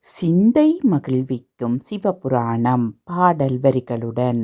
சிந்தை மகிழ்விக்கும் சிவபுராணம் பாடல் வரிகளுடன்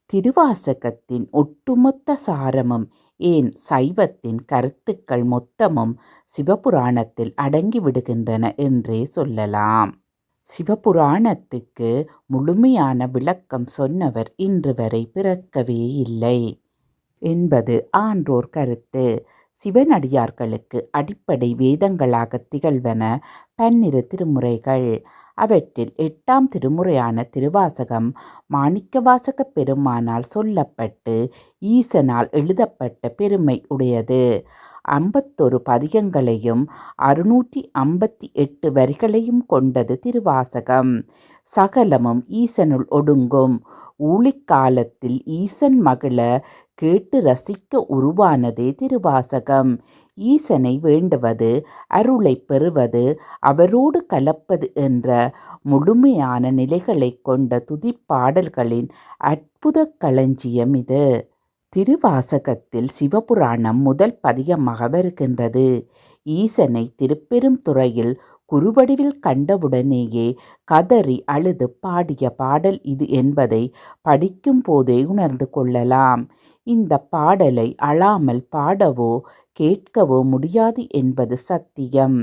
திருவாசகத்தின் ஒட்டுமொத்த சாரமும் ஏன் சைவத்தின் கருத்துக்கள் மொத்தமும் சிவபுராணத்தில் அடங்கிவிடுகின்றன என்றே சொல்லலாம். சிவபுராணத்துக்கு முழுமையான விளக்கம் சொன்னவர் இன்று வரை பிறக்கவே இல்லை என்பது ஆன்றோர் கருத்து. சிவனடியார்களுக்கு அடிப்படை வேதங்களாக திகழ்வன 12 திருமுறைகள். அவற்றில் 8ஆம் திருமுறையான திருவாசகம் மாணிக்கவாசகப் பெருமானால் சொல்லப்பட்டு ஈசனால் எழுதப்பட்ட பெருமை உடையது. 51 பதிகங்களையும் 658 வரிகளையும் கொண்டது திருவாசகம். சகலமும் ஈசனுள் ஒடுங்கும். ஊழிக்காலத்தில் ஈசன் மகிழ கேட்டு ரசிக்க உருவானதே திருவாசகம். ஈசனை வேண்டுவது, அருளை பெறுவது, அவரோடு கலப்பது என்ற முழுமையான நிலைகளை கொண்ட துதிப்பாடல்களின் அற்புத களஞ்சியம் இது. திருவாசகத்தில் சிவபுராணம் முதல் பதிகமாக வருகின்றது. ஈசனை திருப்பெருந்துறையில் குருவடிவில் கண்டவுடனேயே கதறி அழுது பாடிய பாடல் இது என்பதை படிக்கும் போதே உணர்ந்து கொள்ளலாம். இந்த பாடலை அழாமல் பாடவோ கேட்கவோ முடியாது என்பது சத்தியம்.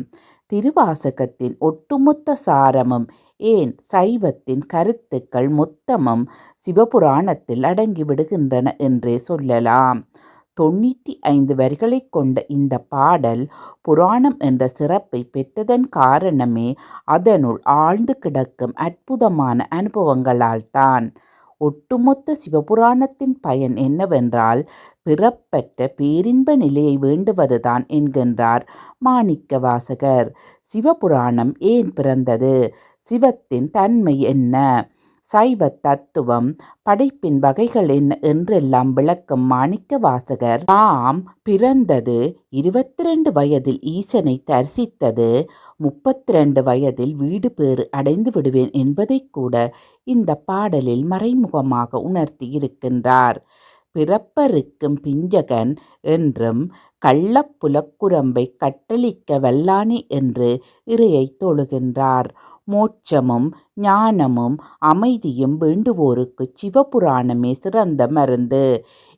திருவாசகத்தின் ஒட்டுமொத்த சாரமும் ஏன் சைவத்தின் கருத்துக்கள் மொத்தமும் சிவபுராணத்தில் அடங்கிவிடுகின்றன என்றே சொல்லலாம். 95 வரிகளை கொண்ட இந்த பாடல் புராணம் என்ற சிறப்பை பெற்றதன் காரணமே அதனுள் ஆழ்ந்து கிடக்கும் அற்புதமான அனுபவங்களால் தான். ஒட்டுமொத்த சிவபுராணத்தின் பயன் என்னவென்றால் பிறப்பற்ற பேரின்ப நிலையை வேண்டுவதுதான் என்கின்றார் மாணிக்கவாசகர். சிவபுராணம் ஏன் பிறந்தது? சிவத்தின் தன்மை என்ன? சைவ தத்துவம், படைப்பின் வகைகள் என்ன என்றெல்லாம் விளக்கும் மாணிக்கவாசகர் தாம் பிறந்தது 22 வயதில் ஈசனை தரிசித்தது 32 வயதில் வீடு பேறு அடைந்து விடுவேன் என்பதை கூட இந்த பாடலில் மறைமுகமாக உணர்த்தி இருக்கின்றார். பிறப்பறுக்கும் பிஞ்சகன் என்றும் கள்ளப்புலக்குரம்பை கட்டளிக்க வல்லானே என்று இறையை தொழுகின்றார். மோட்சமும் ஞானமும் அமைதியும் வேண்டுவோருக்கு சிவபுராணமே சிறந்த மருந்து.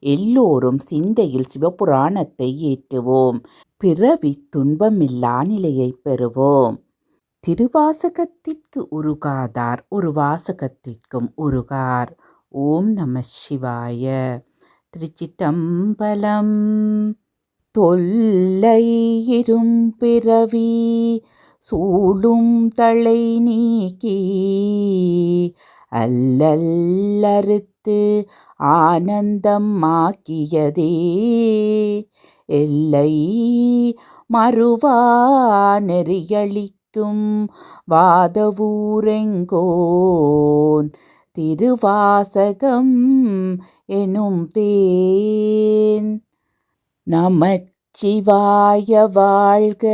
எல்லோரும் சிந்தையில் சிவபுராணத்தை ஏற்றுவோம். பிறவி துன்பமில்லா நிலையை பெறுவோம். திருவாசகத்திற்கு உருகாதார் ஒரு வாசகத்திற்கும் உருகார். ஓம் நம சிவாய. திருச்சிற்றம்பலம். தொல்லை இரும்பிறவி சூழும் தளை நீக்கி அல்லல்லறுத்து ஆனந்தம் ஆக்கியதே எல்லை மறுவா நெறியளிக்கும் வாதவூரெங்கோன் திருவாசகம் எனும் தேன். நமச்சிவாய வாழ்க,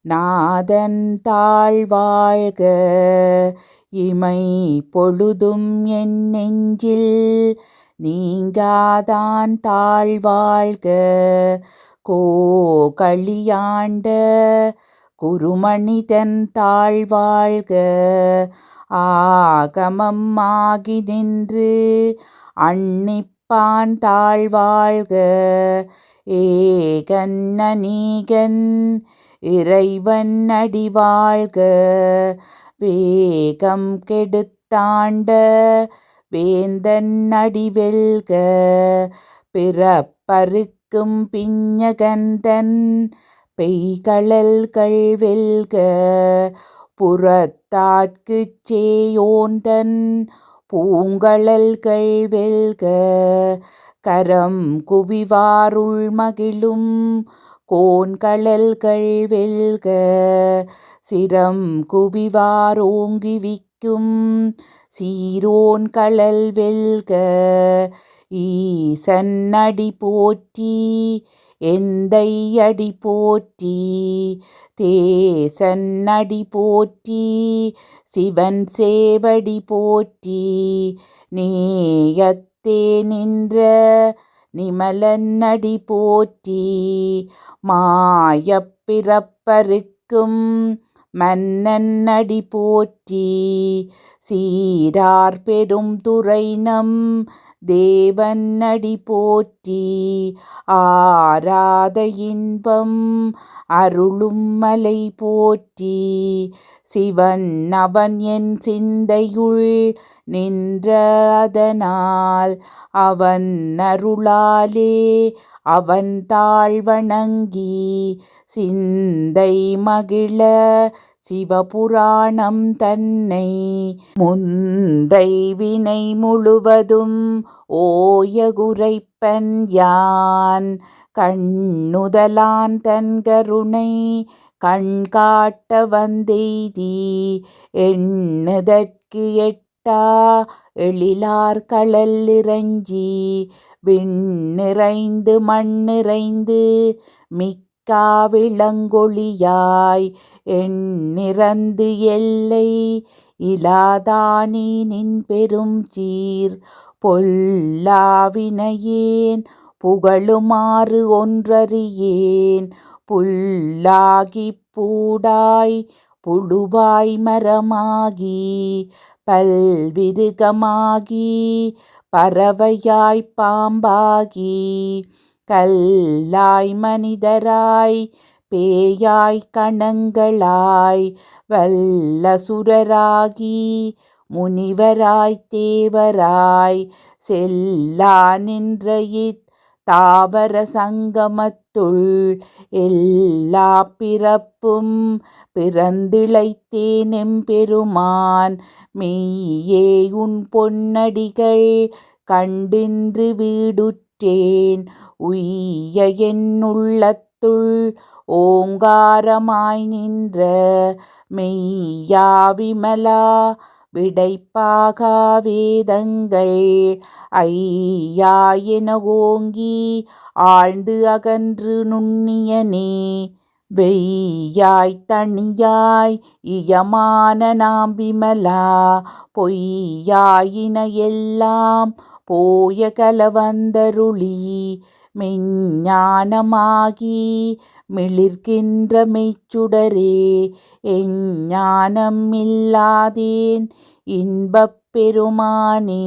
நாதன் தாழ்வாழ்க, இமை பொழுதும் என் நெஞ்சில் நீங்காதான் தாழ்வாழ்க. கோகளியாண்ட குருமணிதன் தாழ்வாழ்க, ஆகமம் ஆகி நின்று அன்னிப்பான் தாழ்வாழ்க. ஏகன் அநீகன் இறைவன் அடிவாழ்க, வேகம் கெடுத்தாண்ட வேந்தன் அடிவெல்க. பிறப்பறுக்கும் பிஞகந்தன் பெய்கழல்கள் வெல்க, புறத்தாட்குச் சேயோந்தன் பூங்கழல்கள் வெல்க. கரம் குவிவாருள் மகிழும் கோன்கழல்கள் வெல்க, சிரம் குவிவாரோங்கிவிக்கும் சீரோன் கழல் வெல்க. ஈசன் அடி போற்றி, எந்தை அடி போற்றி, தேசன் அடி போற்றி, சிவன் சேவடி போற்றி. நேயத்தே நின்ற நிமலன் அடி போற்றி, மாயப் பிறப்பறுக்கும் மன்னன் அடி போற்றி. சீரார் பெரும் துறைநம் தேவன் அடி போற்றி. ஆராத இன்பம் அருளும் மலை போற்றி. சிவன் அவன் என் சிந்தையுள் நின்ற அதனால் அவன் அருளாலே அவன் தாழ் வணங்கி சிந்தை மகிழ சிவபுராணம் தன்னை முந்தை வினை முழுவதும் ஓய குரைப்பன் யான். கண்ணுதலான் தன் கருணை கண்காட்ட வந்தெய்தி எண்ணுதற்கு எட்டா எழிலார் களல் இறைஞ்சி விண்ணிறைந்து மண்ணிறைந்து மிக்கா விளங்கொழியாய் எண்ணிறந்து எல்லை இலாதானி நின் பெரும் சீர். பொல்லாவினையேன் புகழுமாறு ஒன்றறியேன் புல்லாகிப் பூடாய் புழுவாய் மரமாகி பல்விருகமாகி பறவையாய்ப் பாம்பாகி கல்லாய் மனிதராய் பேயாய் கணங்களாய் வல்லசுரராகி முனிவராய் தேவராய் செல்லா நின்ற தாவர சங்கமத்துள் எல்லா பிறப்பும் பிறந்திழைத்தேன் எம்பெருமான். மெய்யே உன் பொன்னடிகள் கண்டின்று வீடுற்றேன் உய்ய என் உள்ளத்துள் ஓங்காரமாய் நின்ற மெய்யா விமலா விடைப்பாகா வேதங்கள் ஐயா என ஓங்கி ஆழ்ந்து அகன்று நுண்ணியனே. வெய்யாய் தனியாய் இயமான நாம் விமலா பொய்யாயின எல்லாம் போய கலவந்தருளி மெஞ்ஞானமாகி மிளிர்கின்ற மெய்ச்சுடரே. எஞ்ஞானம் இல்லாதேன் இன்பப் பெருமானே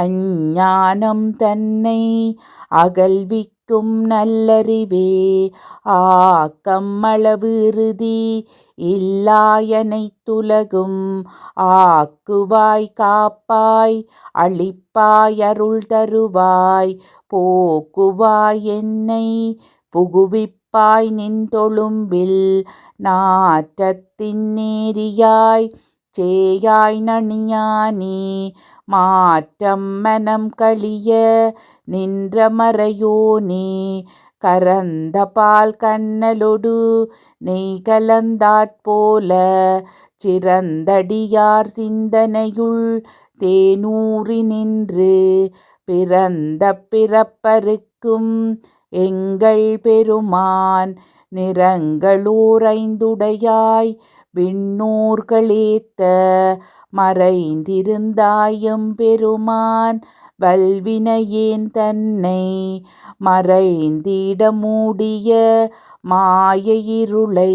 அஞ்ஞானம் தன்னை அகல்விக்கும் நல்லறிவே. ஆக்கம் அளவு இறுதி இல்லாயனைத்துலகும் ஆக்குவாய் காப்பாய் அளிப்பாய் அருள் தருவாய் போக்குவாய் என்னை புகுவிப்பாய் நின் தொழும்பில் நாற்றத்தின் நேரியாய் சேயாய் நணியானே. மாற்றம் மனம் கழிய நின்ற மறையோனே கரந்த பால் கண்ணலொடு நெய் கலந்தாற்போல சிறந்தடியார் சிந்தனையுள் தேனூறி நின்று பிறந்த பிறப்பறுக்கும் எங்கள் பெருமான். நிறங்களோரைந்துடையாய் விண்ணோர்களேத்த மறைந்திருந்தாயம் பெருமான் வல்வினையேன் தன்னை மறைந்திட மூடிய மாய இருளை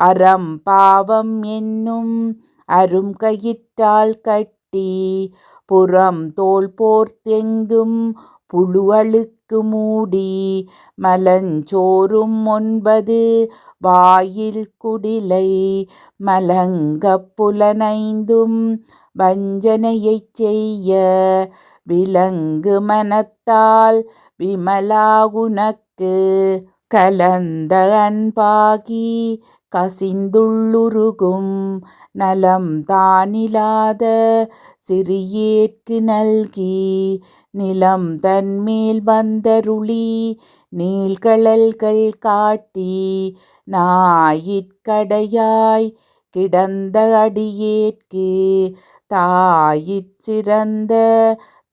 அறம்பாவம் என்னும் அரும் கயிற்றால் கட்டி புறம் தோல் போர்த்தெங்கும் புழு அழுக்கு மூடி மலஞ்சோறும் 9 வாயில் குடிலை மலங்கப் புலனைந்தும் வஞ்சனையைச் செய்ய விலங்கு மனத்தால் விமலா உனக்கு கலந்த அன்பாகி கசிந்துள்ளுருகும் நலம் தானிலாத சிறியேற்கு நல்கி நிலம் தன்மேல் வந்தருளி நீள்கழல்கள் காட்டி நாயிற்கடையாய் கிடந்த அடியேற்கு தாயிற் சிறந்த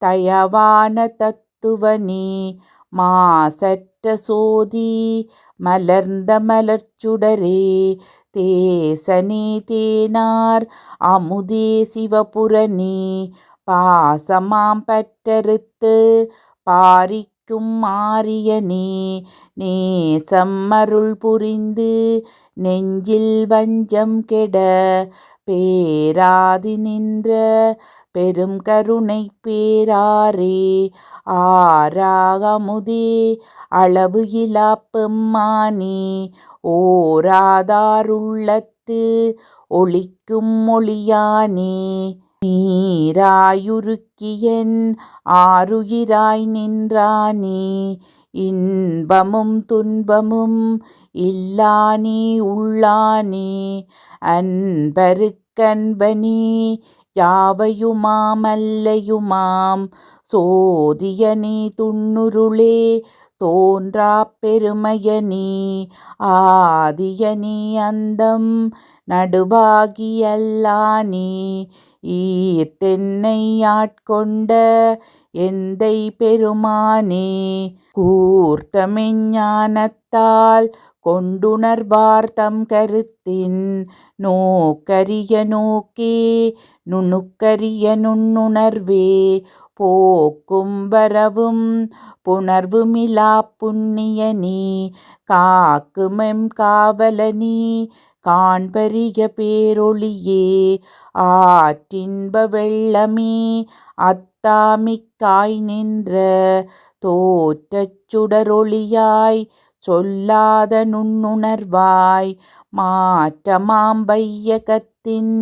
தயவான தத்துவனே. மாசற்ற சோதி மலர்ந்த மலர்ச்சுடரே தேசனே தேனார் அமுதே சிவபுரனே பாசமாம் பற்றறுத்து பாரிக்கும் ஆரியனே நேசம் அருள் புரிந்து நெஞ்சில் வஞ்சம் கெட பேராதி நின்ற பெரும் கருணை பேராரே ஆறாகமுதே அளவு இலா பெம்மானே ஓராதாருள்ளத்து ஒளிக்கும் ஒளியானே நீராயுருக்கியன் ஆருயிராய் நின்றானே இன்பமும் துன்பமும் இல்லானே உள்ளானே அன்பருக்கன்பனே யாவையுமாம் அல்லையுமாம் சோதியனே துண்ணுருளே தோன்றா பெருமையனே ஆதியனே அந்தம் நடுவாகி அல்லானே ஈர்த்தென்னை ஆட்கொண்ட எந்தை பெருமானே கூர்த்தமெஞ்ஞானத்தால் கொண்டுணர்வார் தம் கருத்தின் நோக்கரிய நோக்கே நுணுக்கரிய நுண்ணுணர்வே போக்கும் வரவும் புணர்வுமிலா புண்ணியனே காக்குமெம் காவலனே காண்பரிய பேரொளியே ஆற்றின்ப வெள்ளமே அத்தாமிக்காய் நின்ற தோற்றச் சுடரொளியாய் சொல்லாத நுண்ணுணர்வாய் மாற்றமாம் வையகத்தின்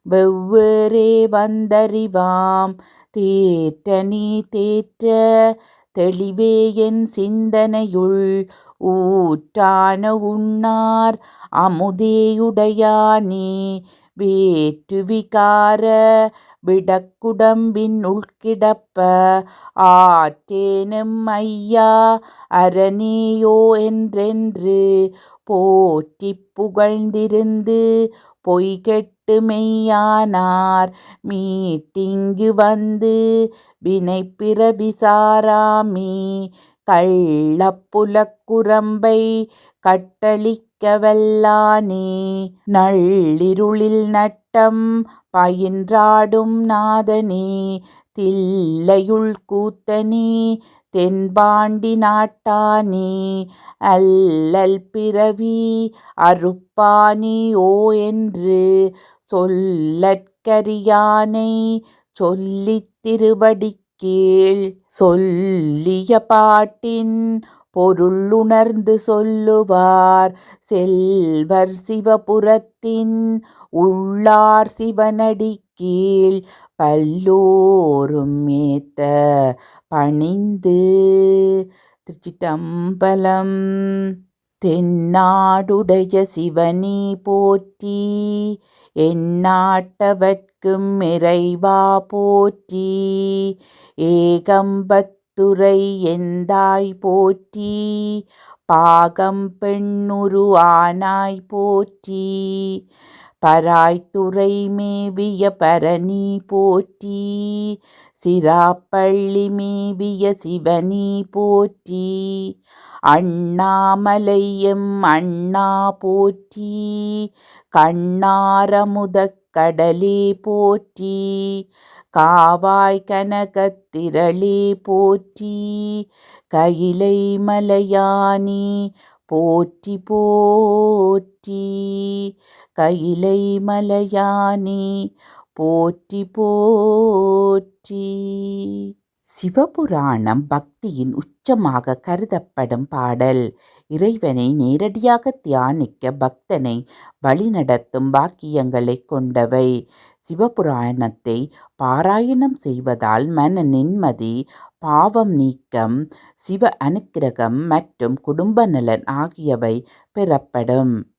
வெவ்வேறே வந்தறிவாம் தேற்றனே தேற்ற தெளிவே என் சிந்தனையுள் ஊற்றான உண்ணார் அமுதேயுடையானே வேற்றுவிகார விடக்குடம்பின் உள்கிடப்ப ஆற்றேனும் ஐயா அரணேயோ என்றென்று போற்றிப் புகழ்ந்திருந்து பொய்கெட்டு மெய்யானார் மீட்டிங்கு வந்து வினைப்பிறவி சாராமே கள்ளப்புலக்குரம்பை கட்டளிக்க வல்லானே நள்ளிருளில் நட்டம் பயின்றாடும் நாதனே தில்லையுள் கூத்தனே தென்பாண்டி நாட்டானே அல்லல் பிறவி அறுப்பானே ஓ என்று சொல்லற்கரியானை சொல்லித் திருவடிக்கீழ் சொல்லிய பாட்டின் பொருளுணர்ந்து சொல்லுவார் செல்வர் சிவபுரத்தின் உள்ளார் சிவனடி கீழ் பல்லோரும் ஏத்த பணிந்து. திருச்சிட்டம்பலம். தென்னாடுடைய சிவனே போற்றி, எந்நாட்டவர்க்கும் இறைவா போற்றி, ஏகம்பத்துரை எந்தாய் போற்றி, பாகம் பெண்ணுரு ஆனாய் போற்றி, பராய்த்துறை மேவிய பரணி போற்றி, சிராப்பள்ளி மேவிய சிவனி போற்றி, அண்ணாமலையும் அண்ணா போற்றி, கண்ணாரமுதக் கடலே போற்றி, காவாய் கனகத்திரளே போற்றி, கையிலை மலையானே போற்றி போற்றி, கையிலை மலையானே போற்றி போற்றி. சிவபுராணம் பக்தியின் உச்சமாக கருதப்படும் பாடல். இறைவனை நேரடியாக தியானிக்க பக்தனை வழிநடத்தும் பாக்கியங்களை கொண்டவை. சிவபுராணத்தை பாராயணம் செய்வதால் மன நிம்மதி, பாவம் நீக்கம், சிவ அனுக்கிரகம் மற்றும் குடும்ப நலன் ஆகியவை பெறப்படும்.